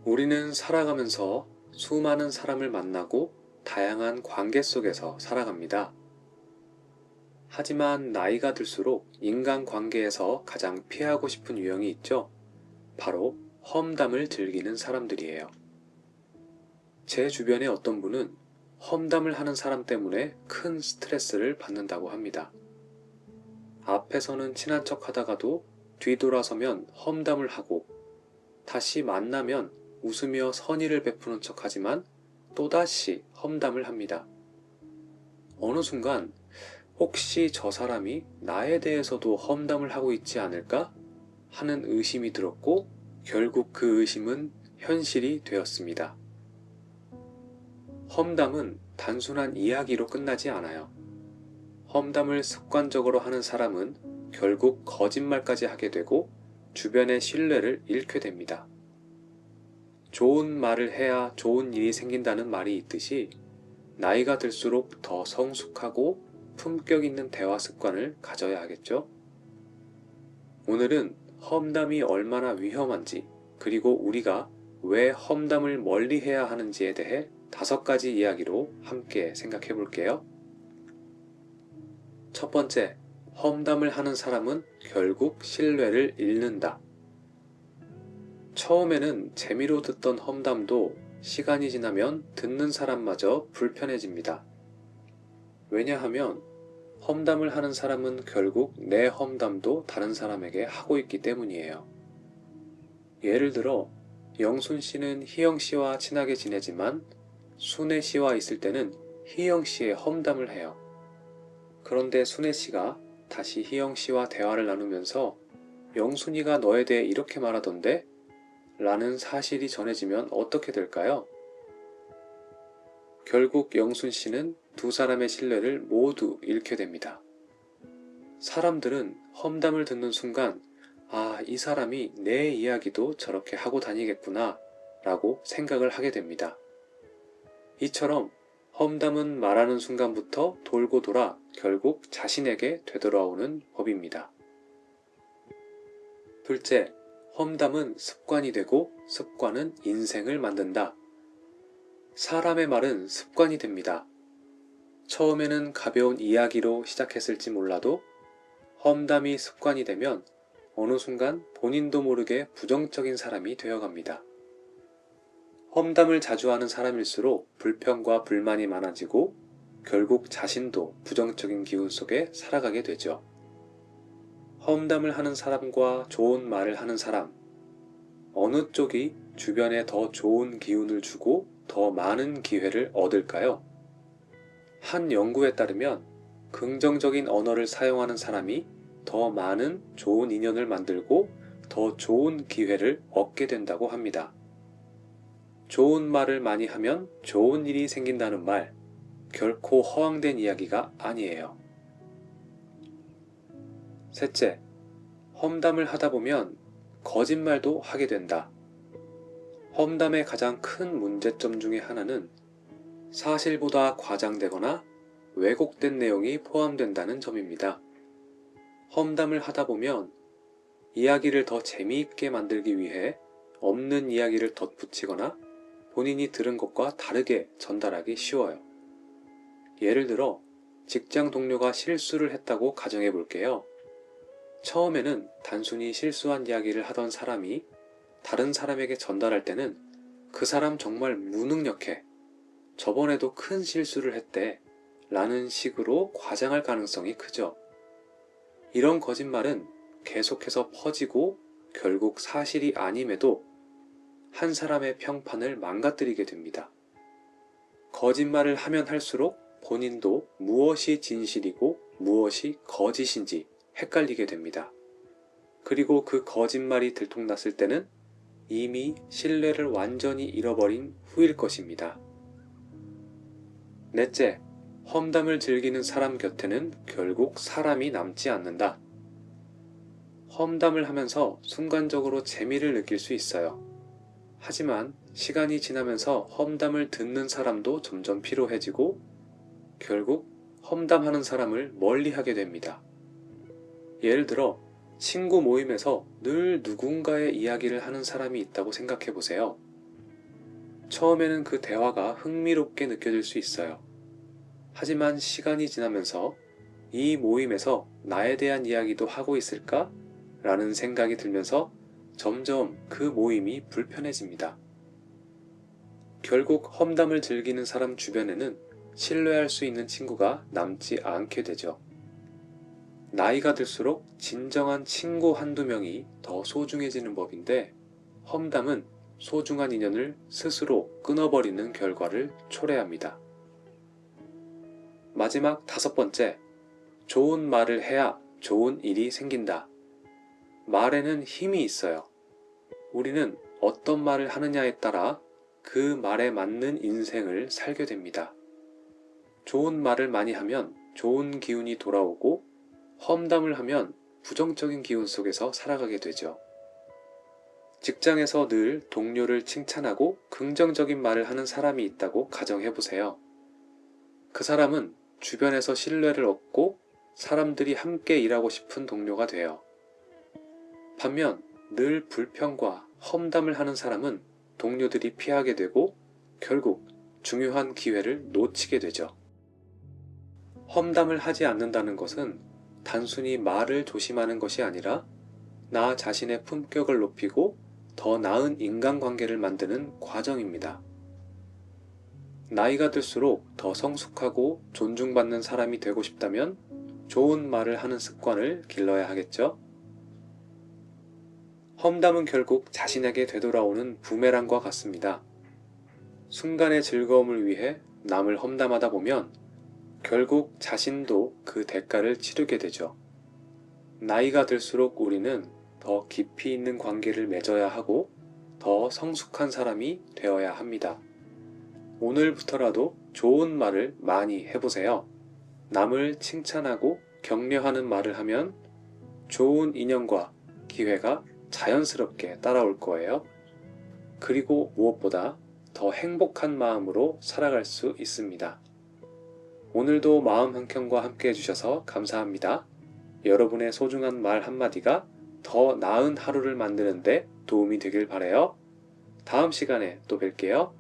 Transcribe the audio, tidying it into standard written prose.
우리는 살아가면서 수많은 사람을 만나고 다양한 관계 속에서 살아갑니다. 하지만 나이가 들수록 인간관계에서 가장 피하고 싶은 유형이 있죠. 바로 험담을 즐기는 사람들이에요. 제 주변에 어떤 분은 험담을 하는 사람 때문에 큰 스트레스를 받는다고 합니다. 앞에서는 친한 척 하다가도 뒤돌아서면 험담을 하고 다시 만나면 웃으며 선의를 베푸는 척 하지만 또다시 험담을 합니다. 어느 순간 혹시 저 사람이 나에 대해서도 험담을 하고 있지 않을까 하는 의심이 들었고 결국 그 의심은 현실이 되었습니다. 험담은 단순한 이야기로 끝나지 않아요. 험담을 습관적으로 하는 사람은 결국 거짓말까지 하게 되고 주변의 신뢰를 잃게 됩니다. 좋은 말을 해야 좋은 일이 생긴다는 말이 있듯이 나이가 들수록 더 성숙하고 품격 있는 대화 습관을 가져야 하겠죠? 오늘은 험담이 얼마나 위험한지, 그리고 우리가 왜 험담을 멀리 해야 하는지에 대해 5가지 이야기로 함께 생각해 볼게요. 첫 번째, 험담을 하는 사람은 결국 신뢰를 잃는다. 처음에는 재미로 듣던 험담도 시간이 지나면 듣는 사람마저 불편해집니다. 왜냐하면 험담을 하는 사람은 결국 내 험담도 다른 사람에게 하고 있기 때문이에요. 예를 들어 영순 씨는 희영 씨와 친하게 지내지만 순애 씨와 있을 때는 희영 씨의 험담을 해요. 그런데 순애 씨가 다시 희영 씨와 대화를 나누면서 영순이가 너에 대해 이렇게 말하던데? 라는 사실이 전해지면 어떻게 될까요? 결국 영순 씨는 두 사람의 신뢰를 모두 잃게 됩니다. 사람들은 험담을 듣는 순간 이 사람이 내 이야기도 저렇게 하고 다니겠구나 라고 생각을 하게 됩니다. 이처럼 험담은 말하는 순간부터 돌고 돌아 결국 자신에게 되돌아오는 법입니다. 둘째, 험담은 습관이 되고 습관은 인생을 만든다. 사람의 말은 습관이 됩니다. 처음에는 가벼운 이야기로 시작했을지 몰라도 험담이 습관이 되면 어느 순간 본인도 모르게 부정적인 사람이 되어갑니다. 험담을 자주 하는 사람일수록 불평과 불만이 많아지고 결국 자신도 부정적인 기운 속에 살아가게 되죠. 험담을 하는 사람과 좋은 말을 하는 사람, 어느 쪽이 주변에 더 좋은 기운을 주고 더 많은 기회를 얻을까요? 한 연구에 따르면 긍정적인 언어를 사용하는 사람이 더 많은 좋은 인연을 만들고 더 좋은 기회를 얻게 된다고 합니다. 좋은 말을 많이 하면 좋은 일이 생긴다는 말, 결코 허황된 이야기가 아니에요. 셋째, 험담을 하다 보면 거짓말도 하게 된다. 험담의 가장 큰 문제점 중에 하나는 사실보다 과장되거나 왜곡된 내용이 포함된다는 점입니다. 험담을 하다 보면 이야기를 더 재미있게 만들기 위해 없는 이야기를 덧붙이거나 본인이 들은 것과 다르게 전달하기 쉬워요. 예를 들어 직장 동료가 실수를 했다고 가정해 볼게요. 처음에는 단순히 실수한 이야기를 하던 사람이 다른 사람에게 전달할 때는 그 사람 정말 무능력해. 저번에도 큰 실수를 했대. 라는 식으로 과장할 가능성이 크죠. 이런 거짓말은 계속해서 퍼지고 결국 사실이 아님에도 한 사람의 평판을 망가뜨리게 됩니다. 거짓말을 하면 할수록 본인도 무엇이 진실이고 무엇이 거짓인지 헷갈리게 됩니다. 그리고 그 거짓말이 들통났을 때는 이미 신뢰를 완전히 잃어버린 후일 것입니다. 넷째, 험담을 즐기는 사람 곁에는 결국 사람이 남지 않는다. 험담을 하면서 순간적으로 재미를 느낄 수 있어요. 하지만 시간이 지나면서 험담을 듣는 사람도 점점 피로해지고 결국 험담하는 사람을 멀리하게 됩니다. 예를 들어 친구 모임에서 늘 누군가의 이야기를 하는 사람이 있다고 생각해 보세요. 처음에는 그 대화가 흥미롭게 느껴질 수 있어요. 하지만 시간이 지나면서 이 모임에서 나에 대한 이야기도 하고 있을까? 라는 생각이 들면서 점점 그 모임이 불편해집니다. 결국 험담을 즐기는 사람 주변에는 신뢰할 수 있는 친구가 남지 않게 되죠. 나이가 들수록 진정한 친구 한두 명이 더 소중해지는 법인데, 험담은 소중한 인연을 스스로 끊어버리는 결과를 초래합니다. 마지막 5번째, 좋은 말을 해야 좋은 일이 생긴다. 말에는 힘이 있어요. 우리는 어떤 말을 하느냐에 따라 그 말에 맞는 인생을 살게 됩니다. 좋은 말을 많이 하면 좋은 기운이 돌아오고, 험담을 하면 부정적인 기운 속에서 살아가게 되죠. 직장에서 늘 동료를 칭찬하고 긍정적인 말을 하는 사람이 있다고 가정해보세요. 그 사람은 주변에서 신뢰를 얻고 사람들이 함께 일하고 싶은 동료가 돼요. 반면 늘 불평과 험담을 하는 사람은 동료들이 피하게 되고 결국 중요한 기회를 놓치게 되죠. 험담을 하지 않는다는 것은 단순히 말을 조심하는 것이 아니라 나 자신의 품격을 높이고 더 나은 인간관계를 만드는 과정입니다. 나이가 들수록 더 성숙하고 존중받는 사람이 되고 싶다면 좋은 말을 하는 습관을 길러야 하겠죠? 험담은 결국 자신에게 되돌아오는 부메랑과 같습니다. 순간의 즐거움을 위해 남을 험담하다 보면 결국 자신도 그 대가를 치르게 되죠. 나이가 들수록 우리는 더 깊이 있는 관계를 맺어야 하고 더 성숙한 사람이 되어야 합니다. 오늘부터라도 좋은 말을 많이 해보세요. 남을 칭찬하고 격려하는 말을 하면 좋은 인연과 기회가 자연스럽게 따라올 거예요. 그리고 무엇보다 더 행복한 마음으로 살아갈 수 있습니다. 오늘도 마음 한켠과 함께 해주셔서 감사합니다. 여러분의 소중한 말 한마디가 더 나은 하루를 만드는데 도움이 되길 바라요. 다음 시간에 또 뵐게요.